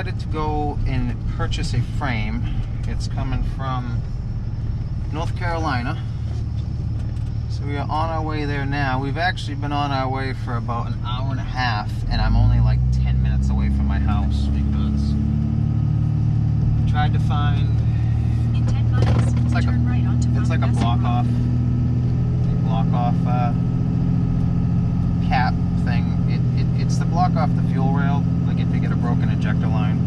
decided to go and purchase a frame. It's coming from North Carolina. So we are on our way there now. We've actually been on our way for about an hour and a half, and I'm only like 10 minutes away from my house because I tried to find... In 10 miles, it's like turn right onto it's like a block off cap thing. It's to block off the fuel rail, like if you get a broken injector line.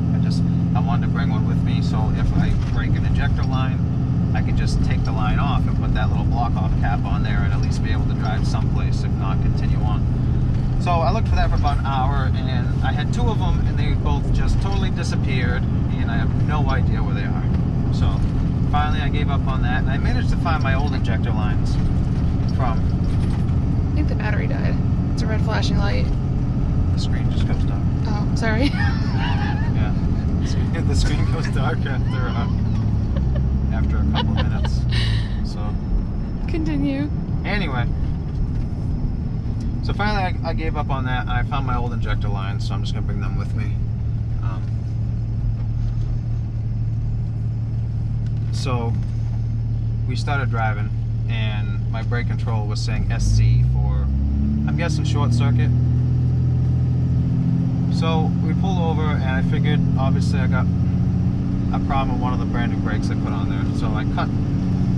I wanted to bring one with me, so if I break an injector line, I could just take the line off and put that little block off cap on there and at least be able to drive someplace, if not continue on. So I looked for that for about an hour, and I had 2 of them, and they both just totally disappeared, and I have no idea where they are. So finally I gave up on that, and I managed to find my old injector lines from... I think the battery died. It's a red flashing light. The screen just goes dark. Oh, sorry. Yeah. The screen goes dark after a couple of minutes. So Continue. anyway, so finally I gave up on that, and I found my old injector lines, so I'm just gonna bring them with me. So we started driving, and my brake control was saying SC for, I'm guessing, short circuit. So we pulled over, and I figured obviously I got a problem with one of the brand new brakes I put on there. So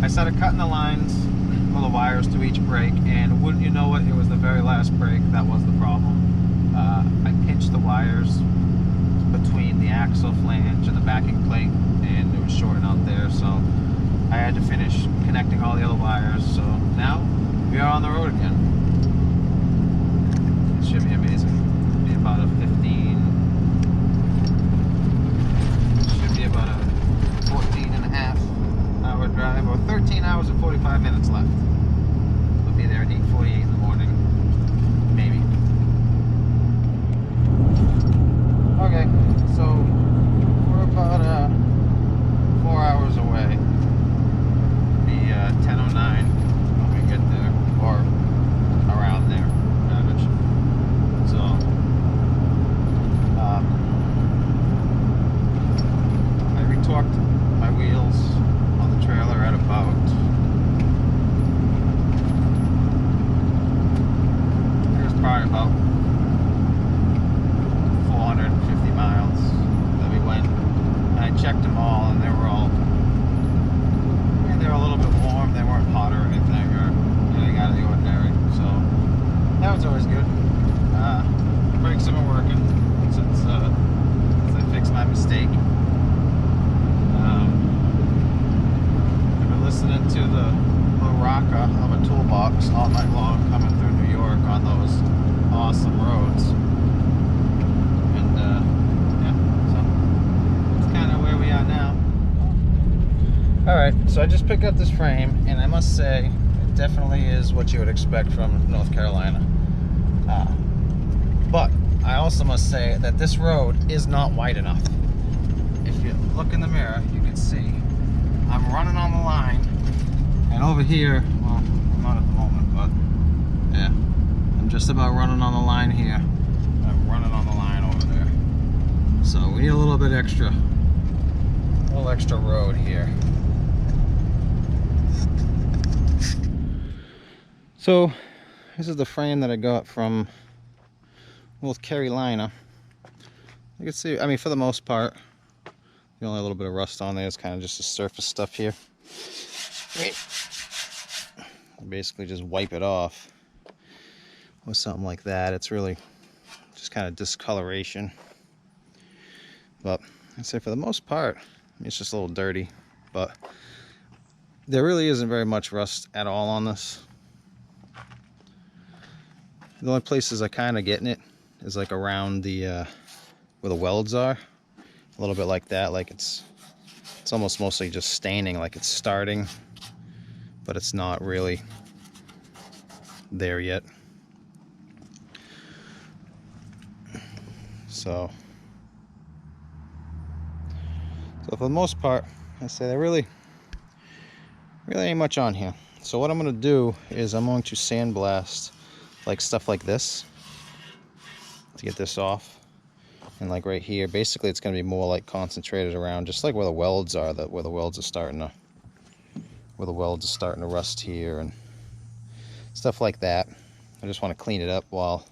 I started cutting the lines or the wires to each brake, and wouldn't you know it, it was the very last brake that was the problem. I pinched the wires between the axle flange and the backing plate, and it was shorting out there, so I had to finish connecting all the other wires. So now we are on the road again. It should be amazing. It'll be about a 14 and a half hour drive, or 13 hours and 45 minutes left. We'll be there at 8:48 in the morning, maybe. Okay, so we're about 4 hours away. It'll be 10:09 when we get there, or around there, average. So I retorqued my wheels on the trailer at about, there's probably about 450 miles that we went, and I checked them all, and they were all, I mean, they were a little bit warm. They weren't hot or anything, or anything out of the ordinary, so that was always good. Brakes have been working since I fixed my mistake. I've been listening to the rocka of a toolbox all night long coming through New York on those awesome roads. And yeah, so that's kind of where we are now. Alright, so I just picked up this frame, and I must say it definitely is what you would expect from North Carolina. But I also must say that this road is not wide enough. If you look in the mirror, you can see I'm running on the line, and over here, well, I'm not at the moment, but yeah, I'm just about running on the line here. I'm running on the line over there. So we need a little bit extra, road here. So this is the frame that I got from North Carolina. You can see, I mean, for the most part, the only little bit of rust on there is kind of just the surface stuff here. Basically just wipe it off with something like that. It's really just kind of discoloration. But I'd say for the most part, it's just a little dirty. But there really isn't very much rust at all on this. The only places I kind of getting it is like around the where the welds are, a little bit like that. Like it's almost mostly just staining, like it's starting, but it's not really there yet. So for the most part, I say there really ain't much on here. So what I'm going to do is I'm going to sandblast like stuff like this to get this off. And like right here, basically it's going to be more like concentrated around just like where the welds are, where the welds are starting to rust here and stuff like that. I just want to clean it up while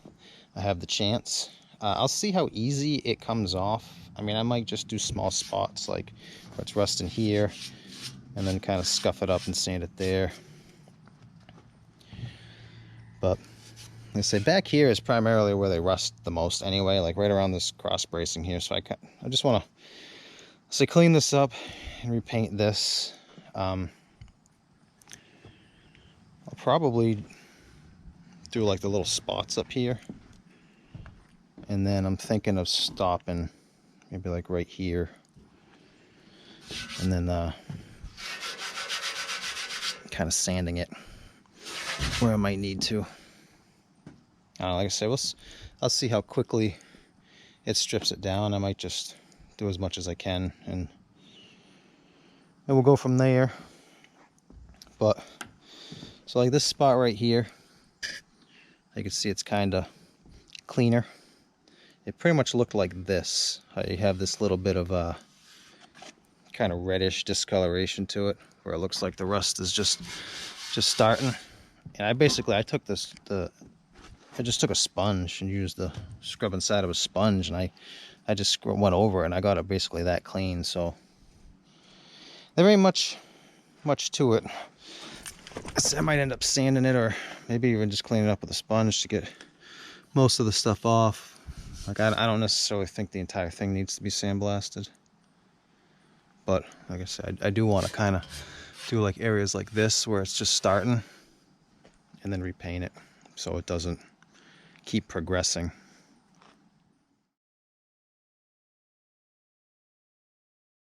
I have the chance. I'll see how easy it comes off. I mean, I might just do small spots like where it's rusting here and then kind of scuff it up and sand it there. But like I say, back here is primarily where they rust the most anyway, like right around this cross bracing here. So I just want to say clean this up and repaint this. I'll probably do like the little spots up here. And then I'm thinking of stopping maybe like right here. And then kind of sanding it where I might need to. I don't know, like I said, I'll see how quickly it strips it down. I might just do as much as I can and we'll go from there. But so like this spot right here, you can see it's kind of cleaner. It pretty much looked like this. You have this little bit of a kind of reddish discoloration to it, where it looks like the rust is just starting. And I took I just took a sponge and used the scrub inside of a sponge, and I just went over it and I got it basically that clean. So there ain't much to it. I might end up sanding it, or maybe even just cleaning it up with a sponge to get most of the stuff off. Like I don't necessarily think the entire thing needs to be sandblasted, but like I said, I do want to kind of do like areas like this where it's just starting, and then repaint it so it doesn't keep progressing.